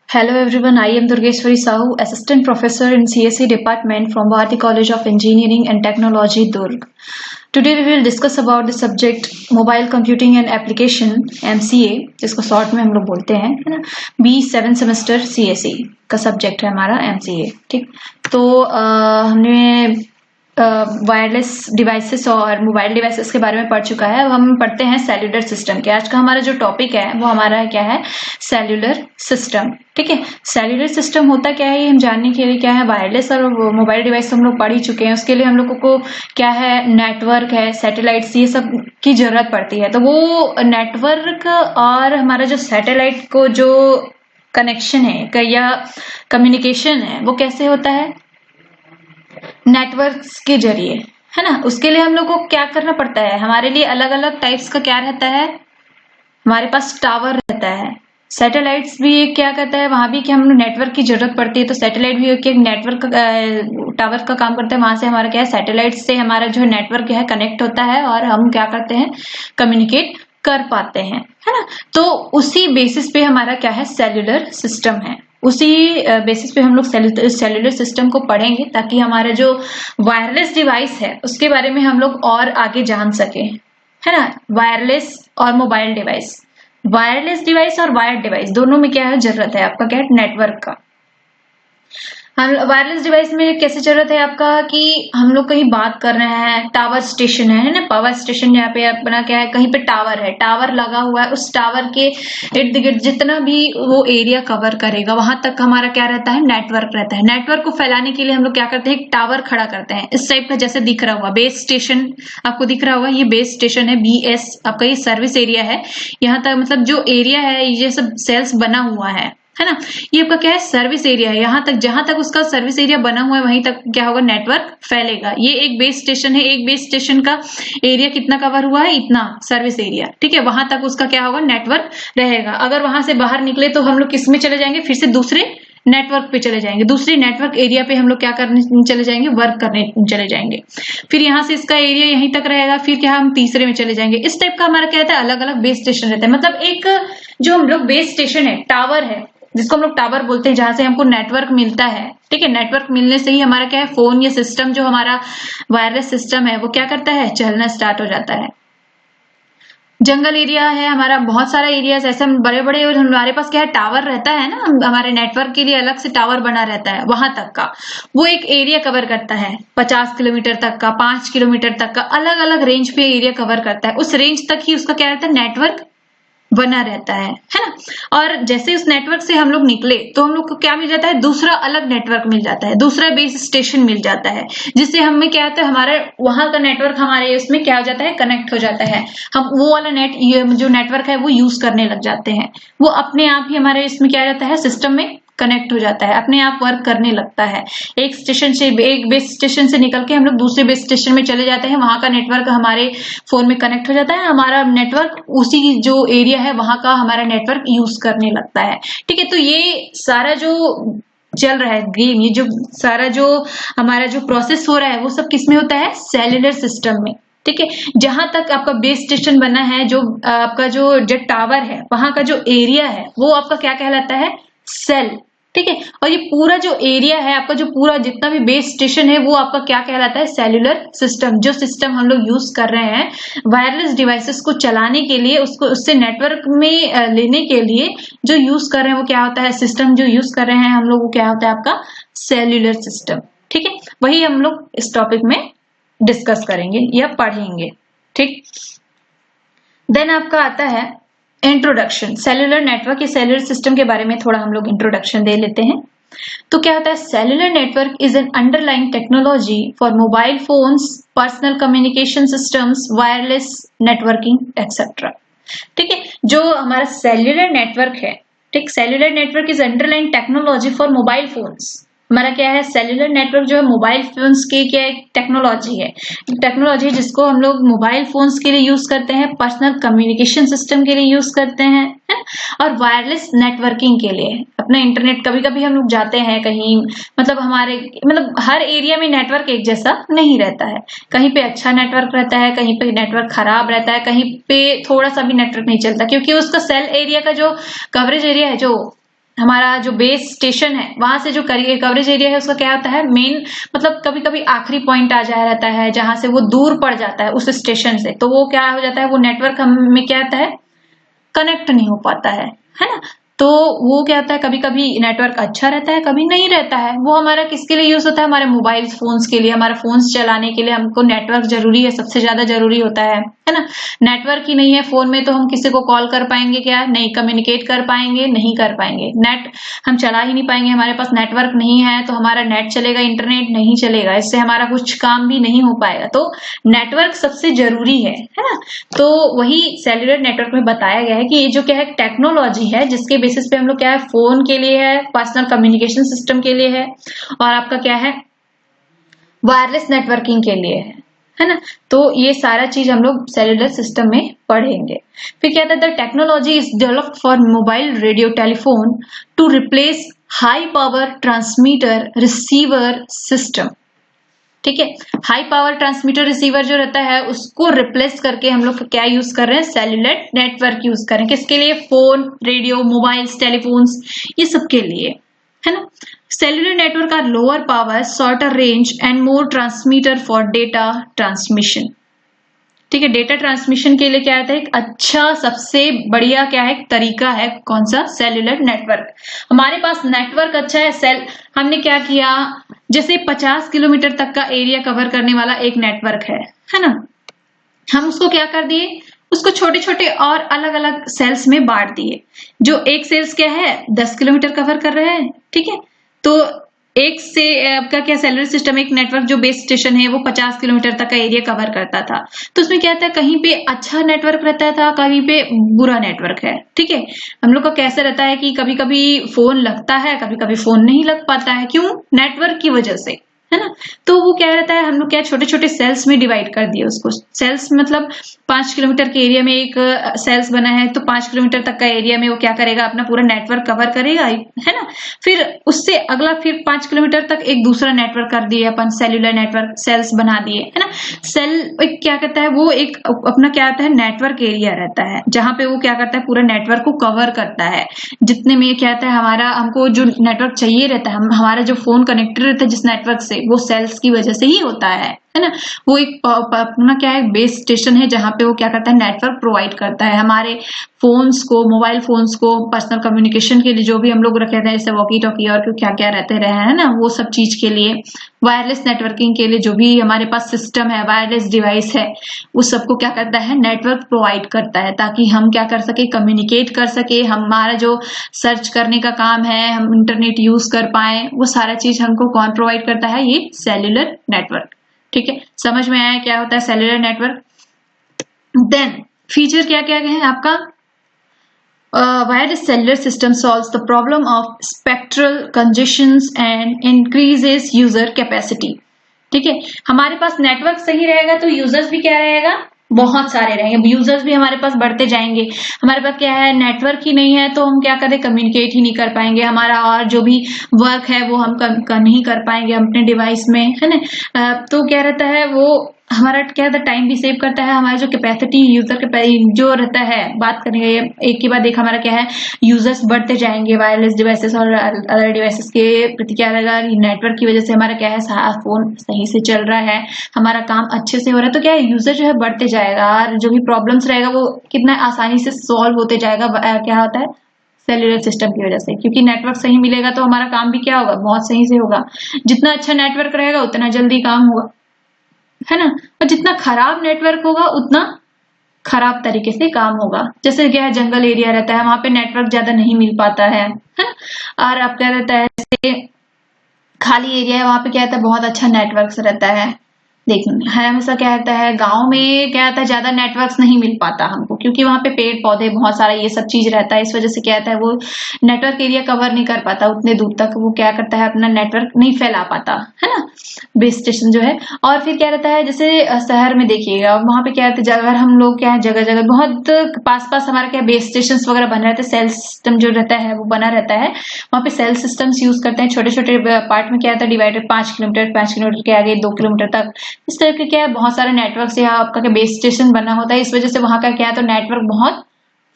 Hello everyone, I am Durgeshwari Sahu, Assistant Professor in CSE Department from Bharati College of Engineering and Technology, Durg. Today we will discuss about the subject Mobile Computing and Application MCA, जिसको short में हम लोग बोलते हैं, है ना। B7 semester CSE का subject है हमारा MCA। ठीक, तो हमने वायरलेस डिवाइसेस और मोबाइल डिवाइसेस के बारे में पढ़ चुका है। अब हम पढ़ते हैं सेल्युलर सिस्टम के। आज का हमारा जो टॉपिक है वो हमारा क्या है, सेल्युलर सिस्टम। ठीक है, सेल्युलर सिस्टम होता क्या है ये हम जानने के लिए क्या है, वायरलेस और मोबाइल डिवाइस हम लोग पढ़ ही चुके हैं। उसके लिए हम लोगों को क्या है, नेटवर्क है, सैटेलाइट्स, ये सब की जरूरत पड़ती है। तो वो नेटवर्क और हमारा जो सैटेलाइट को जो कनेक्शन है या कम्युनिकेशन है वो कैसे होता है, नेटवर्क्स के जरिए, है ना। उसके लिए हम लोग को क्या करना पड़ता है, हमारे लिए अलग अलग टाइप्स का क्या रहता है, हमारे पास टावर रहता है। सैटेलाइट्स भी क्या कहता है, वहां भी क्या हम नेटवर्क की जरूरत पड़ती है। तो सैटेलाइट भी एक नेटवर्क टावर का काम करता है। वहां से हमारा क्या है, सैटेलाइट से हमारा जो नेटवर्क है कनेक्ट होता है और हम क्या करते हैं, कम्युनिकेट कर पाते हैं, है ना। तो उसी बेसिस पे हमारा क्या है, सेल्युलर सिस्टम है। उसी बेसिस पे हम लोग सेल्युलर सिस्टम को पढ़ेंगे ताकि हमारा जो वायरलेस डिवाइस है उसके बारे में हम लोग और आगे जान सके, है ना। वायरलेस और मोबाइल डिवाइस, वायरलेस डिवाइस और वायर्ड डिवाइस दोनों में क्या है, जरूरत है आपका क्या है, नेटवर्क का। हम वायरलेस डिवाइस में कैसे जरूरत है आपका कि हम लोग कहीं बात कर रहे हैं, टावर स्टेशन है ना, पावर स्टेशन, यहाँ पे अपना क्या है, कहीं पे टावर है, टावर लगा हुआ है, उस टावर के इर्द गिर्द जितना भी वो एरिया कवर करेगा वहां तक हमारा क्या रहता है, नेटवर्क रहता है। नेटवर्क को फैलाने के लिए हम लोग क्या करते हैं, एक टावर खड़ा करते हैं इस टाइप का, जैसे दिख रहा हुआ बेस स्टेशन, आपको दिख रहा होगा ये बेस स्टेशन है, BS आपका ये सर्विस एरिया है। यहाँ तक मतलब जो एरिया है ये सब सेल्स बना हुआ है ना, ये आपका क्या है, सर्विस एरिया है। यहाँ तक जहां तक उसका सर्विस एरिया बना हुआ है वहीं तक क्या होगा, नेटवर्क फैलेगा। ये एक बेस स्टेशन है, एक बेस स्टेशन का एरिया कितना कवर हुआ है, इतना सर्विस एरिया। ठीक है, वहां तक उसका क्या होगा, नेटवर्क रहेगा। अगर वहां से बाहर निकले तो हम लोग किस में चले जाएंगे, फिर से दूसरे नेटवर्क पे चले जाएंगे, दूसरे नेटवर्क एरिया पे हम लोग क्या करने चले जाएंगे, वर्क करने चले जाएंगे। फिर यहाँ से इसका एरिया यहीं तक रहेगा, फिर क्या हम तीसरे में चले जाएंगे। इस टाइप का हमारा क्या रहता है, अलग अलग बेस स्टेशन रहता है। मतलब एक जो हम लोग बेस स्टेशन है, टावर है, जिसको हम लोग टावर बोलते हैं, जहां से हमको नेटवर्क मिलता है। ठीक है, नेटवर्क मिलने से ही हमारा क्या है, फोन या सिस्टम जो हमारा वायरलेस सिस्टम है वो क्या करता है, चलना स्टार्ट हो जाता है। जंगल एरिया है हमारा, बहुत सारा एरियाज ऐसे बड़े बड़े हमारे पास क्या है, टावर रहता है ना, हमारे नेटवर्क के लिए अलग से टावर बना रहता है। वहां तक का वो एक एरिया कवर करता है, 50 किलोमीटर तक का, 5 किलोमीटर तक का, अलग अलग रेंज पे एरिया कवर करता है। उस रेंज तक ही उसका क्या रहता है, नेटवर्क बना रहता है ना। और जैसे उस नेटवर्क से हम लोग निकले तो हम लोग को क्या मिल जाता है, दूसरा अलग नेटवर्क मिल जाता है, दूसरा बेस स्टेशन मिल जाता है, जिससे हमें क्या होता है, हमारा वहां का नेटवर्क हमारे उसमें क्या हो जाता है, कनेक्ट हो जाता है। हम वो वाला जो नेटवर्क है वो यूज करने लग जाते हैं। वो अपने आप ही हमारे इसमें क्या रहता है, सिस्टम में कनेक्ट हो जाता है, अपने आप वर्क करने लगता है। एक स्टेशन से, एक बेस स्टेशन से निकल के हम लोग दूसरे बेस स्टेशन में चले जाते हैं, वहां का नेटवर्क हमारे फोन में कनेक्ट हो जाता है, हमारा नेटवर्क उसी जो एरिया है वहां का हमारा नेटवर्क यूज करने लगता है। ठीक है, तो ये सारा जो चल रहा है गेम, ये जो सारा जो हमारा जो प्रोसेस हो रहा है वो सब किसमें होता है, सेल्युलर सिस्टम में। ठीक है, जहां तक आपका बेस स्टेशन बना है, जो आपका जो टावर है वहां का जो एरिया है वो आपका क्या कहलाता है, सेल। ठीक है, और ये पूरा जो एरिया है आपका, जो पूरा जितना भी बेस स्टेशन है वो आपका क्या कहलाता है, सेल्युलर सिस्टम। जो सिस्टम हम लोग यूज कर रहे हैं वायरलेस डिवाइसेस को चलाने के लिए, उसको उससे नेटवर्क में लेने के लिए जो यूज कर रहे हैं वो क्या होता है, सिस्टम जो यूज कर रहे हैं हम लोग वो क्या होता है, आपका सेल्युलर सिस्टम। ठीक है, वही हम लोग इस टॉपिक में डिस्कस करेंगे या पढ़ेंगे। ठीक, देन आपका आता है इंट्रोडक्शन, सेल्युलर नेटवर्क या सेल्युलर सिस्टम के बारे में थोड़ा हम लोग इंट्रोडक्शन दे लेते हैं। तो क्या होता है, cellular network is an underlying technology for mobile phones, personal communication systems, wireless networking etcetera. ठीक है, जो हमारा सेल्युलर नेटवर्क है, ठीक, cellular network is underlying technology for mobile phones. हमारा क्या है, सेल्युलर नेटवर्क जो है मोबाइल फोन्स के क्या एक टेक्नोलॉजी है, टेक्नोलॉजी जिसको हम लोग मोबाइल फोन्स के लिए यूज करते हैं, पर्सनल कम्युनिकेशन सिस्टम के लिए यूज करते हैं, है? और वायरलेस नेटवर्किंग के लिए अपना इंटरनेट, कभी कभी हम लोग जाते हैं कहीं, मतलब हमारे मतलब हर एरिया में नेटवर्क एक जैसा नहीं रहता है, कहीं पे अच्छा नेटवर्क रहता है, कहीं पे नेटवर्क खराब रहता है, कहीं पे थोड़ा सा भी नेटवर्क नहीं चलता, क्योंकि उसका सेल एरिया का जो कवरेज एरिया है, जो हमारा जो बेस स्टेशन है वहां से जो कवरेज एरिया है उसका क्या होता है, मेन मतलब कभी कभी आखिरी पॉइंट आ जा रहता है जहां से वो दूर पड़ जाता है उस स्टेशन से, तो वो क्या हो जाता है, वो नेटवर्क हमें क्या आता है, कनेक्ट नहीं हो पाता है ना। तो वो क्या होता है, कभी कभी नेटवर्क अच्छा रहता है, कभी नहीं रहता है। वो हमारा किसके लिए यूज होता है, हमारे मोबाइल फोन्स के लिए, हमारा फोन्स चलाने के लिए हमको नेटवर्क जरूरी है, सबसे ज्यादा जरूरी होता है ना। नेटवर्क ही नहीं है फोन में तो हम किसी को कॉल कर पाएंगे क्या, नहीं, कम्युनिकेट कर पाएंगे, नहीं कर पाएंगे। नेट हम चला ही नहीं पाएंगे, हमारे पास नेटवर्क नहीं है तो हमारा नेट चलेगा, इंटरनेट नहीं चलेगा, इससे हमारा कुछ काम भी नहीं हो पाएगा। तो नेटवर्क सबसे जरूरी है ना। तो वही सेल्युलर नेटवर्क में बताया गया है कि ये जो क्या है, टेक्नोलॉजी है जिसके बेसिस पे हम लोग क्या है, फोन के लिए है, पर्सनल कम्युनिकेशन सिस्टम के लिए है, और आपका क्या है, वायरलेस नेटवर्किंग के लिए है ना। तो ये सारा चीज हम लोग सेल्युलर सिस्टम में पढ़ेंगे। फिर क्या था, the technology is developed for mobile radio telephone to replace high power transmitter receiver system. ठीक है, हाई पावर ट्रांसमीटर रिसीवर जो रहता है उसको रिप्लेस करके हम लोग क्या यूज कर रहे हैं, सेल्युलर नेटवर्क यूज कर रहे हैं। किसके लिए, फोन, रेडियो, मोबाइल्स, टेलीफोन्स, ये सब के लिए है ना। Cellular network are lower power, shorter range and more transmitter for data transmission. ठीक है, डेटा ट्रांसमिशन के लिए क्या रहता है, एक अच्छा सबसे बढ़िया क्या है तरीका है, कौन सा, सेल्युलर नेटवर्क। हमारे पास नेटवर्क अच्छा है, हमने क्या किया, जैसे 50 किलोमीटर तक का एरिया कवर करने वाला एक नेटवर्क है ना। हम उसको क्या कर दिए, उसको छोटे छोटे और अलग अलग सेल्स में बांट दिए। जो एक सेल्स क्या है 10 किलोमीटर कवर कर रहे हैं, ठीक है, तो एक से आपका क्या सेल्युलर सिस्टम, एक नेटवर्क जो बेस स्टेशन है वो 50 किलोमीटर तक का एरिया कवर करता था। तो उसमें क्या था, कहीं पे अच्छा नेटवर्क रहता था, कहीं पे बुरा नेटवर्क है। ठीक है, हम लोग का कैसे रहता है कि कभी कभी फोन लगता है, कभी कभी फोन नहीं लग पाता है, क्यों, नेटवर्क की वजह से, है ना। तो वो क्या रहता है, हम लोग क्या छोटे छोटे सेल्स में डिवाइड कर दिए उसको। सेल्स मतलब 5 किलोमीटर के एरिया में एक सेल्स बना है, तो 5 किलोमीटर तक का एरिया में वो क्या करेगा, अपना पूरा नेटवर्क कवर करेगा, है ना। फिर उससे अगला फिर 5 किलोमीटर तक एक दूसरा नेटवर्क कर दिए अपन, सेल्युलर नेटवर्क, सेल्स बना दिए, है ना। सेल एक क्या कहता है, वो एक अपना क्या होता है, नेटवर्क एरिया रहता है जहां पे वो क्या करता है, पूरा नेटवर्क को कवर करता है। जितने में क्या होता है, हमारा हमको जो नेटवर्क चाहिए रहता है, हमारा जो फोन कनेक्टेड रहता है जिस नेटवर्क से, वो सेल्स की वजह से ही होता है ना। वो एक अपना क्या है, बेस स्टेशन है जहां पे वो क्या करता है, नेटवर्क प्रोवाइड करता है हमारे फोन्स को, मोबाइल फोन्स को, पर्सनल कम्युनिकेशन के लिए जो भी हम लोग रखे थे, जैसे वॉकी टॉकी और क्या क्या रहते रहे हैं ना, वो सब चीज के लिए, वायरलेस नेटवर्किंग के लिए जो भी हमारे पास सिस्टम है, वायरलेस डिवाइस है, उस सबको क्या करता है, नेटवर्क प्रोवाइड करता है, ताकि हम क्या कर सके, कम्युनिकेट कर सके, हमारा जो सर्च करने का काम है, हम इंटरनेट यूज कर पाए, वो सारा चीज हमको कौन प्रोवाइड करता है, ये सेल्युलर नेटवर्क। ठीक है, समझ में आया क्या होता है सेल्युलर नेटवर्क। देन फीचर क्या क्या है आपका, wireless cellular system solves the problem of spectral congestions and increases user capacity। ठीक है, हमारे पास नेटवर्क सही रहेगा तो यूजर्स भी क्या रहेगा, बहुत सारे रहेंगे, यूजर्स भी हमारे पास बढ़ते जाएंगे। हमारे पास क्या है, नेटवर्क ही नहीं है तो हम क्या करें, कम्युनिकेट ही नहीं कर पाएंगे, हमारा और जो भी वर्क है वो हम नहीं कर पाएंगे अपने डिवाइस में, है ना। तो क्या रहता है, वो हमारा क्या रहता है, टाइम भी सेव करता है, हमारा जो कैपेसिटी यूजर के जो रहता है, बात करेंगे एक के बाद एक हमारा क्या है, यूजर्स बढ़ते जाएंगे वायरलेस डिवाइसेस और अदर डिवाइसेस के प्रति। क्या रहेगा, नेटवर्क की वजह से हमारा क्या है, फोन सही से चल रहा है, हमारा काम अच्छे से हो रहा है, तो क्या है, यूजर जो है बढ़ते जाएगा और जो भी प्रॉब्लम्स रहेगा वो कितना आसानी से सॉल्व होते जाएगा। क्या होता है, सेल्युलर सिस्टम की वजह से, क्योंकि नेटवर्क सही मिलेगा तो हमारा काम भी क्या होगा, बहुत सही से होगा। जितना अच्छा नेटवर्क रहेगा उतना जल्दी काम होगा, है ना। और जितना खराब नेटवर्क होगा उतना खराब तरीके से काम होगा। जैसे क्या है, जंगल एरिया रहता है, वहां पे नेटवर्क ज्यादा नहीं मिल पाता है ना। और अब क्या रहता है, जैसे खाली एरिया है, वहां पे क्या रहता है, बहुत अच्छा नेटवर्क रहता है। देखिए हमेशा क्या रहता है, गांव में क्या रहता है, ज्यादा नेटवर्क्स नहीं मिल पाता हमको, क्योंकि वहां पे पेड़ पौधे बहुत सारा ये सब चीज रहता है, इस वजह से क्या रहता है, वो नेटवर्क एरिया कवर नहीं कर पाता उतने दूर तक, वो क्या करता है, अपना नेटवर्क नहीं फैला पाता, है ना, बेस स्टेशन जो है। और फिर क्या रहता है, जैसे शहर में देखिएगा, वहां पे क्या रहता है, अगर हम लोग क्या है, जगह जगह बहुत पास पास हमारा क्या बेस स्टेशन वगैरह बन रहते हैं, सेल सिस्टम जो रहता है वो बना रहता है, वहां पे सेल सिस्टम्स यूज करते हैं, छोटे छोटे पार्ट में क्या रहता है, डिवाइडेड 5 किलोमीटर के आगे 2 किलोमीटर तक, इस तरह के क्या है, बहुत सारे नेटवर्क से आपका क्या बेस स्टेशन बना होता है। इस वजह से वहां का क्या है, तो नेटवर्क बहुत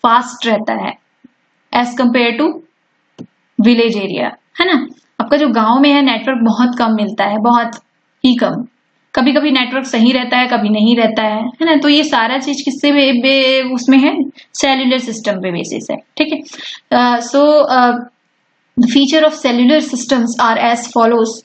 फास्ट रहता है as compare to village area, है ना। आपका जो गांव में है नेटवर्क बहुत कम मिलता है, बहुत ही कम। कभी कभी नेटवर्क सही रहता है, कभी नहीं रहता है ना। तो ये सारा चीज किससे उसमें है, सेल्यूलर सिस्टम पे बेसिस है, ठीक है। So the feature of cellular systems are as follows,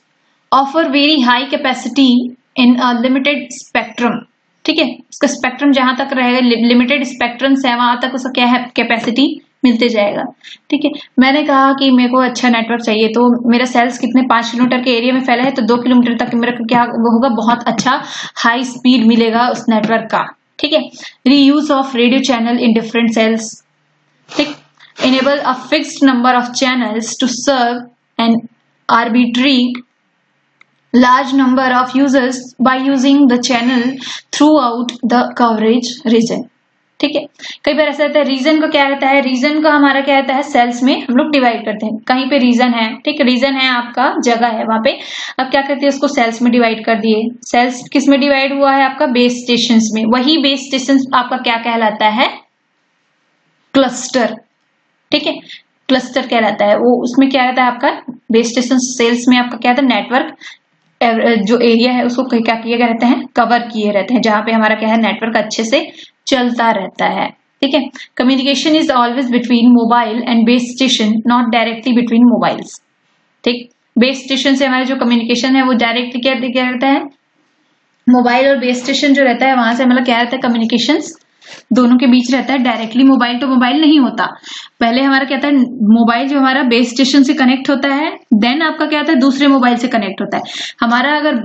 offer very high capacity in a limited spectrum, ठीक है। उसका स्पेक्ट्रम जहां तक रहेगा, लिमिटेड स्पेक्ट्रम है, वहां तक उसका क्या है, कैपेसिटी मिलते जाएगा, ठीक है। मैंने कहा कि मेरे को अच्छा नेटवर्क चाहिए, तो मेरा सेल्स कितने 5 किलोमीटर के एरिया में फैला है, तो 2 किलोमीटर तक मेरा क्या होगा, बहुत अच्छा हाई स्पीड मिलेगा उस नेटवर्क का, ठीक है। Reuse of radio channel in different cells, ठीक, enable a fixed number of channels to serve an arbitrary large number of users by using the channel throughout the coverage region, ठीक है। कई बार ऐसा रहता है, रीजन को क्या रहता है, रीजन को हमारा क्या रहता है, सेल्स में हम लोग डिवाइड करते हैं। कहीं पे रीजन है, ठीक है, रीजन है आपका जगह है वहां पे, अब क्या करते हैं, उसको सेल्स में डिवाइड कर दिए। सेल्स किस में डिवाइड हुआ है, आपका बेस स्टेशन में। वही बेस स्टेशन आपका क्या कहलाता है, क्लस्टर, ठीक है। क्लस्टर क्या रहता है, वो उसमें क्या रहता है आपका बेस स्टेशन सेल्स में आपका क्या रहता है, नेटवर्क जो एरिया है उसको क्या किए गए रहते हैं, कवर किए रहते हैं, जहां पे हमारा क्या है, नेटवर्क अच्छे से चलता रहता है, ठीक है। Communication is always between mobile and base station, not directly between mobiles, ठीक। बेस स्टेशन से हमारा जो कम्युनिकेशन है वो डायरेक्टली क्या रहता है, मोबाइल और बेस स्टेशन जो रहता है वहां से मतलब क्या रहता है, कम्युनिकेशन दोनों के बीच रहता है। डायरेक्टली मोबाइल टू मोबाइल नहीं होता, पहले हमारा क्या होता है, मोबाइल जो हमारा बेस स्टेशन से कनेक्ट होता है, देन आपका क्या होता है, दूसरे मोबाइल से कनेक्ट होता है। हमारा अगर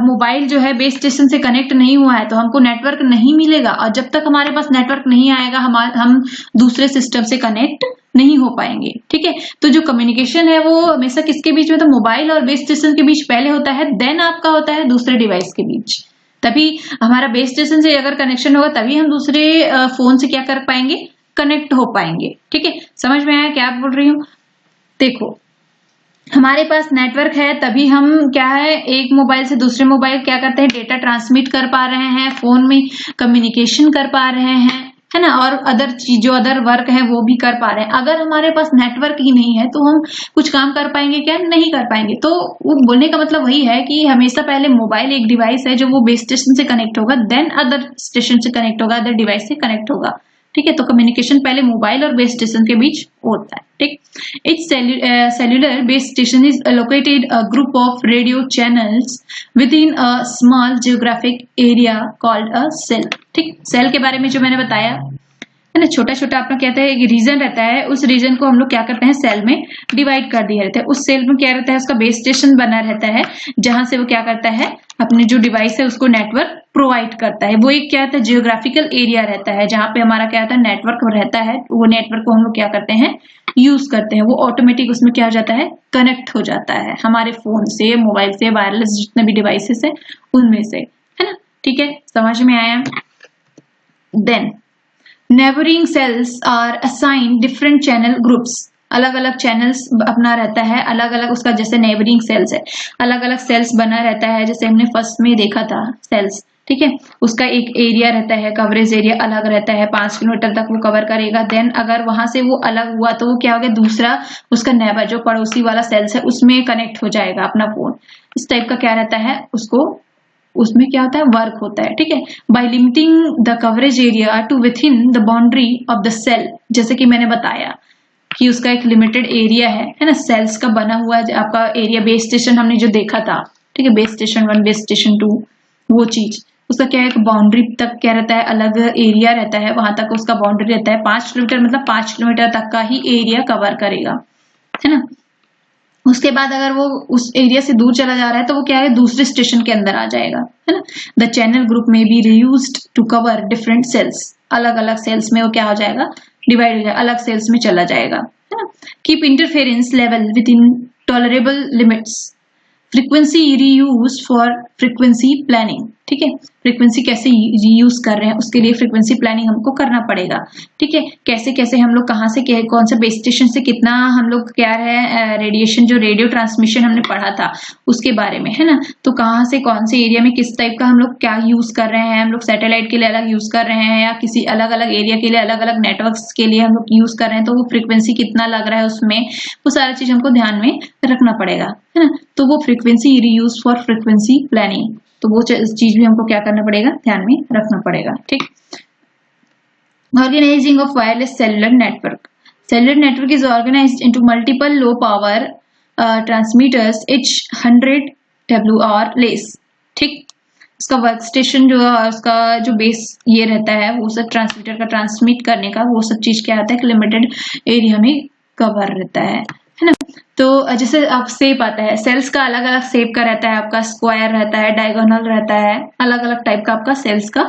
मोबाइल जो है बेस स्टेशन से कनेक्ट नहीं हुआ है तो हमको नेटवर्क नहीं मिलेगा, और जब तक हमारे पास नेटवर्क नहीं आएगा हम दूसरे सिस्टम से कनेक्ट नहीं हो पाएंगे, ठीक है। तो जो कम्युनिकेशन है वो हमेशा किसके बीच में, तो मोबाइल और बेस स्टेशन के बीच पहले होता है, देन आपका होता है दूसरे डिवाइस के बीच। तभी हमारा बेस स्टेशन से अगर कनेक्शन होगा तभी हम दूसरे फोन से क्या कर पाएंगे, कनेक्ट हो पाएंगे, ठीक है। समझ में आया क्या बोल रही हूँ। देखो हमारे पास नेटवर्क है तभी हम क्या है, एक मोबाइल से दूसरे मोबाइल क्या करते हैं, डेटा ट्रांसमिट कर पा रहे हैं, फोन में कम्युनिकेशन कर पा रहे हैं, है ना, और अदर चीज जो अदर वर्क है वो भी कर पा रहे हैं। अगर हमारे पास नेटवर्क ही नहीं है तो हम कुछ काम कर पाएंगे क्या, नहीं कर पाएंगे। तो वो बोलने का मतलब वही है कि हमेशा पहले मोबाइल एक डिवाइस है जो वो बेस स्टेशन से कनेक्ट होगा, देन अदर स्टेशन से कनेक्ट होगा, अदर डिवाइस से कनेक्ट होगा, ठीक है। तो कम्युनिकेशन पहले मोबाइल और बेस स्टेशन के बीच होता है, ठीक। It's cellular base station is located a group of radio channels within a small geographic area called a cell, ठीक। सेल के बारे में जो मैंने बताया है ना, छोटा छोटा अपना कहते हैं एक रीजन रहता है, उस रीजन को हम लोग क्या करते हैं, सेल में डिवाइड कर दिया रहता है। उस सेल में क्या रहता है, उसका बेस स्टेशन बना रहता है, जहां से वो क्या करता है, अपने जो डिवाइस है उसको नेटवर्क प्रोवाइड करता है। वो एक क्या रहता है, जियोग्राफिकल एरिया रहता है, जहां पे हमारा क्या रहता है, नेटवर्क रहता है। वो नेटवर्क को हम लोग क्या करते हैं, यूज करते हैं। वो ऑटोमेटिक उसमें क्या हो जाता है, कनेक्ट हो जाता है हमारे फोन से, मोबाइल से, वायरलेस जितने भी डिवाइसेस है उनमें से, है ना, ठीक है। समझ में आया। Then neighbouring cells are assign different channel groups, अलग अलग चैनल्स अपना रहता है, अलग अलग उसका जैसे नेबरिंग सेल्स है, अलग अलग सेल्स बना रहता है। जैसे हमने फर्स्ट में देखा था सेल्स, ठीक है, उसका एक एरिया रहता है, कवरेज एरिया अलग रहता है, 5 किलोमीटर तक वो कवर करेगा। देन अगर वहां से वो अलग हुआ तो वो क्या हो गया, दूसरा उसका नेबर जो पड़ोसी वाला सेल्स है उसमें कनेक्ट हो जाएगा अपना फोन। इस टाइप का क्या रहता है, उसको उसमें क्या होता है, वर्क होता है, ठीक है। By limiting the coverage area to within the boundary of the cell, जैसे कि मैंने बताया कि उसका एक लिमिटेड एरिया है ना, सेल्स का बना हुआ है आपका एरिया। बेस स्टेशन हमने जो देखा था, ठीक है, बेस स्टेशन 1, बेस स्टेशन 2, वो चीज उसका क्या है, बाउंड्री तक क्या रहता है, अलग एरिया रहता है, वहां तक उसका बाउंड्री रहता है। 5 किलोमीटर मतलब 5 किलोमीटर तक का ही एरिया कवर करेगा, है ना। उसके बाद अगर वो उस एरिया से दूर चला जा रहा है तो वो क्या है, दूसरे स्टेशन के अंदर आ जाएगा, है ना। The channel group may be reused to cover different cells, अलग अलग सेल्स में वो क्या हो जाएगा, डिवाइड हो जाएगा, अलग सेल्स में चला जाएगा, है ना। Keep interference level with in tolerable limits, frequency reuse for frequency planning, ठीक है, फ्रीक्वेंसी कैसे यूज कर रहे हैं उसके लिए फ्रीक्वेंसी प्लानिंग हमको करना पड़ेगा। ठीक है, कैसे कैसे हम लोग कहाँ से कौन सा बेस स्टेशन से कितना हम लोग क्या है रेडिएशन, जो रेडियो ट्रांसमिशन हमने पढ़ा था उसके बारे में, है ना। तो कहाँ से कौन से एरिया में किस टाइप का हम लोग क्या यूज कर रहे हैं, हम लोग सैटेलाइट के लिए अलग यूज कर रहे हैं या किसी अलग अलग एरिया के लिए अलग अलग नेटवर्क्स के लिए हम लोग यूज कर रहे हैं, तो वो फ्रीक्वेंसी कितना लग रहा है उसमें, वो सारा चीज हमको ध्यान में रखना पड़ेगा, है ना। तो वो frequency reuse for frequency planning, तो वो चीज भी हमको क्या करना पड़ेगा, ध्यान में रखना पड़ेगा। ठीक, organising of wireless cellular network. Cellular network is organised into multiple low power transmitters each 100 W or less. ठीक, उसका वर्क स्टेशन जो है, उसका जो बेस ये रहता है, वो सब ट्रांसमीटर का ट्रांसमिट करने का वो सब चीज क्या आता है, लिमिटेड एरिया में कवर रहता है ना। तो जैसे आप शेप आता है, सेल्स का अलग अलग शेप का रहता है, आपका स्क्वायर रहता है, डायगोनल रहता है, अलग अलग टाइप का आपका सेल्स का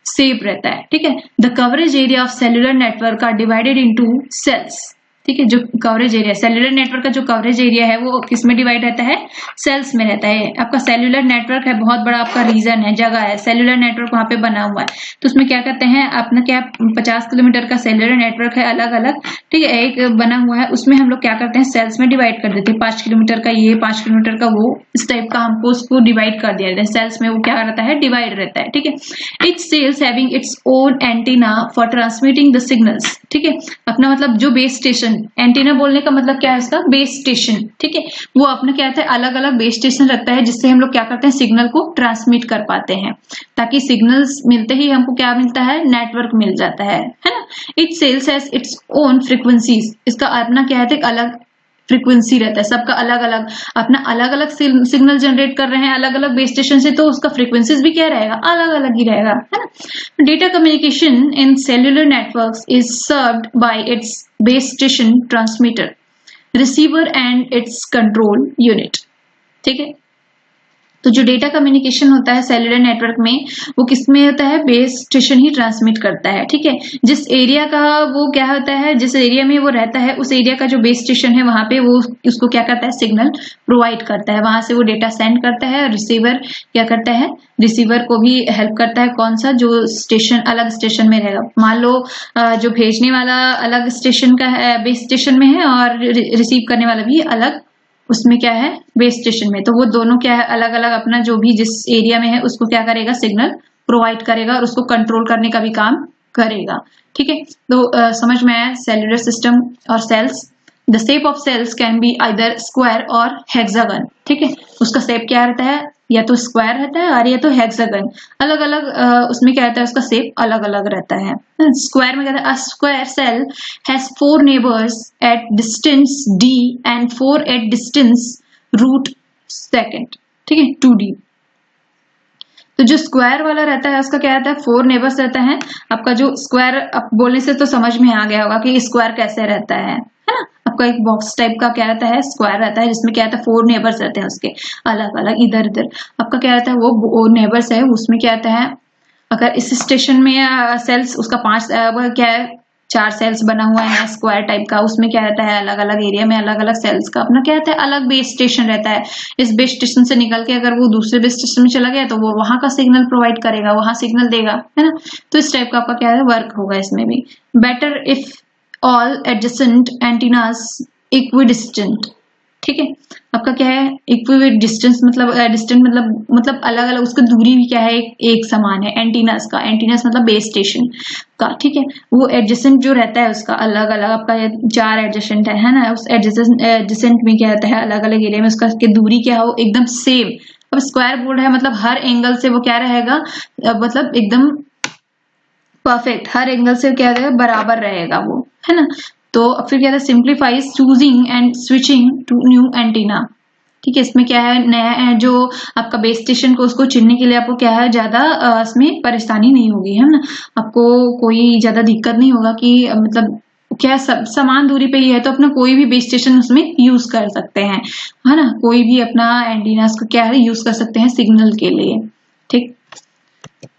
शेप रहता है। ठीक है, the coverage area of cellular network are divided into cells. ठीक है, जो कवरेज एरिया सेलुलर नेटवर्क का जो कवरेज एरिया है वो किस में डिवाइड रहता है, सेल्स में रहता है। आपका सेलुलर नेटवर्क है, बहुत बड़ा आपका रीजन है, जगह है, सेलुलर नेटवर्क वहां पे बना हुआ है, तो उसमें क्या करते हैं अपना क्या 50 किलोमीटर का सेलुलर नेटवर्क है अलग अलग। ठीक है, एक बना हुआ है, उसमें हम लोग क्या करते हैं सेल्स में डिवाइड कर देते हैं, 5 किलोमीटर का ये, 5 किलोमीटर का वो, इस टाइप का हमको उसको डिवाइड कर दिया जाता है, सेल्स में वो क्या रहता है, डिवाइड रहता है। ठीक है, etch sales having its own antenna for transmitting the signals. ठीक है, अपना मतलब जो बेस स्टेशन, एंटीना बोलने का मतलब क्या है इसका, बेस स्टेशन। ठीक है, वो अपना क्या है अलग अलग बेस स्टेशन रखता है, जिससे हम लोग क्या करते हैं सिग्नल को ट्रांसमिट कर पाते हैं, ताकि सिग्नल्स मिलते ही हमको क्या मिलता है, नेटवर्क मिल जाता है ना। It cells has its own frequencies, इसका अपना क्या है अलग फ्रीक्वेंसी रहता है, सबका अलग अलग अपना अलग अलग सिग्नल जनरेट कर रहे हैं अलग अलग बेस स्टेशन से, तो उसका फ्रीक्वेंसीज भी क्या रहेगा, अलग अलग ही रहेगा, है ना। Data communication in cellular networks is served bye it's base station transmitter, receiver and it's control unit. ठीक है, तो जो डेटा कम्युनिकेशन होता है सेलुलर नेटवर्क में वो किसमें होता है, बेस स्टेशन ही ट्रांसमिट करता है। ठीक है, जिस एरिया का वो क्या होता है, जिस एरिया में वो रहता है उस एरिया का जो बेस स्टेशन है वहां पे वो उसको क्या करता है, सिग्नल प्रोवाइड करता है, वहां से वो डेटा सेंड करता है। और रिसीवर क्या करता है, रिसीवर को भी हेल्प करता है, कौन सा, जो स्टेशन अलग स्टेशन में रहेगा। मान लो जो भेजने वाला अलग स्टेशन का है, बेस स्टेशन में है, और रिसीव करने वाला भी अलग उसमें क्या है, बेस स्टेशन में, तो वो दोनों क्या है अलग अलग अपना जो भी जिस एरिया में है उसको क्या करेगा, सिग्नल प्रोवाइड करेगा और उसको कंट्रोल करने का भी काम करेगा। ठीक है, तो समझ में आया सेलुलर सिस्टम और cells. The shape of cells can be either square or hexagon. ठीक है, उसका शेप क्या रहता है, या तो स्क्वायर रहता है और या तो हेक्सागन, अलग अलग उसमें क्या रहता है, उसका शेप अलग अलग रहता है। स्क्वायर में कहता है, a square cell has 4 neighbours at distance d and 4 at distance √2। ठीक है, 2d। तो जो स्क्वायर वाला रहता है उसका क्या रहता है, 4 नेबर्स रहता है। आपका जो स्क्वायर अब बोलने से तो समझ में आ गया होगा कि स्क्वायर कैसे रहता है ना। आपका एक बॉक्स टाइप का क्या रहता है, स्क्वायर रहता है, जिसमें क्या रहता है 4 नेबर्स रहते हैं उसके अलग अलग इधर उधर। आपका क्या रहता है, वो नेबर्स है उसमें क्या रहता है, अगर इस स्टेशन में सेल्स उसका 5 क्या है 4 सेल्स बना हुआ है स्क्वायर टाइप का, उसमें क्या रहता है अलग अलग एरिया में अलग अलग सेल्स का अपना क्या रहता है अलग बेस स्टेशन रहता है। इस बेस स्टेशन से निकल के अगर वो दूसरे बेस स्टेशन में चला गया तो वो वहां का सिग्नल प्रोवाइड करेगा, वहां सिग्नल देगा, है ना। तो इस टाइप का आपका क्या है वर्क होगा इसमें भी। Better if all adjacent antennas equidistant. ठीक है, आपका क्या है इक्विवेट डिस्टेंस मतलब डिस्टेंट मतलब अलग अलग उसकी दूरी भी क्या है एक समान है। एंटीनास का, एंटीनास मतलब बेस स्टेशन का। ठीक है, वो एडजेसेंट जो रहता है उसका अलग अलग आपका 4 एडजेसेंट है ना, उस एडजेसेंट में क्या रहता है अलग अलग एरिया में उसका दूरी क्या हो एकदम सेम। अब स्क्वायर बोर्ड है मतलब हर एंगल से वो क्या रहेगा मतलब एकदम परफेक्ट, हर एंगल से क्या रहेगा बराबर रहेगा वो, है ना। तो फिर क्या है simplifies choosing and switching to new antenna. ठीक है, इसमें क्या है नया जो आपका बेस स्टेशन को उसको चुनने के लिए आपको क्या है ज्यादा इसमें परेशानी नहीं होगी, है ना। आपको कोई ज्यादा दिक्कत नहीं होगा कि मतलब क्या सब समान दूरी पे ही है तो अपना कोई भी बेस स्टेशन उसमें यूज कर सकते हैं, है ना। कोई भी अपना एंटीनास को क्या है यूज कर सकते हैं सिग्नल के लिए। ठीक,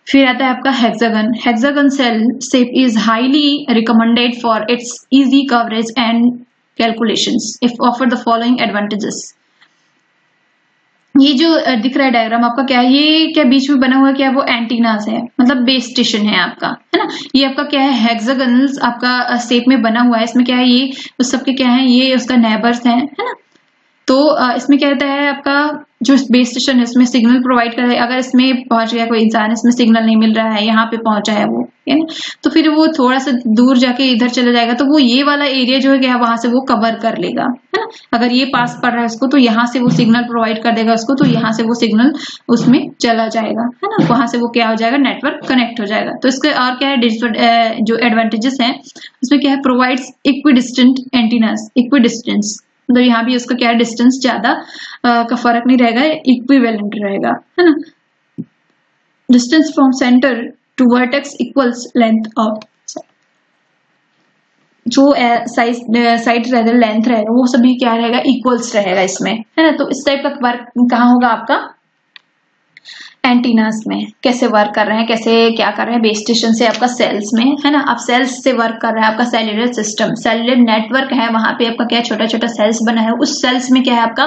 फिर आता है आपका hexagon. Hexagon cell shape is highly recommended for its easy coverage and calculations if offer the following advantages. ये जो दिख रहा है डायग्राम आपका क्या है, ये क्या बीच में बना हुआ क्या है, वो एंटीनास है, मतलब बेस स्टेशन है आपका, है ना। ये आपका क्या है, हेक्सागोनल्स आपका शेप में बना हुआ है। इसमें क्या है, ये उस सबके क्या है, ये उसका नेबर्स है ना। तो इसमें क्या रहता है, आपका जो बेस स्टेशन है इसमें सिग्नल प्रोवाइड कर रहा है। अगर इसमें पहुंच गया कोई इंसान, इसमें सिग्नल नहीं मिल रहा है, यहाँ पे पहुंचा है वो, है ना, तो फिर वो थोड़ा सा दूर जाके इधर चला जाएगा, तो वो ये वाला एरिया जो है क्या, वहां से वो कवर कर लेगा, है ना। अगर ये पास पड़ रहा है उसको, तो यहाँ से वो सिग्नल प्रोवाइड कर देगा उसको, तो यहाँ से वो सिग्नल उसमें चला जाएगा, है ना। वहां से वो क्या हो जाएगा, नेटवर्क कनेक्ट हो जाएगा। तो इसके और क्या है, जो एडवांटेजेस हैं उसमें क्या है, प्रोवाइड्स इक्विडिस्टेंट एंटीनास। इक्विडिस्टेंस मतलब यहाँ भी उसका क्या है, डिस्टेंस ज्यादा का फर्क नहीं रहेगा, इक्विवेलेंट रहेगा, है ना। Distance from centre to vertex equals length of, जो साइड रहेगा, लेंथ रहेगा, वो सभी क्या रहेगा, इक्वल्स रहेगा इसमें, है ना। तो इस टाइप का वर्क कहाँ होगा आपका, एंटीनास में। कैसे वर्क कर रहे हैं, कैसे क्या कर रहे हैं, बेस स्टेशन से आपका सेल्स में, है ना। आप सेल्स से वर्क कर रहा है आपका सेल्युलर सिस्टम, सेल्युलर नेटवर्क है, वहां पे आपका क्या छोटा छोटा सेल्स बना है, उस सेल्स में क्या है आपका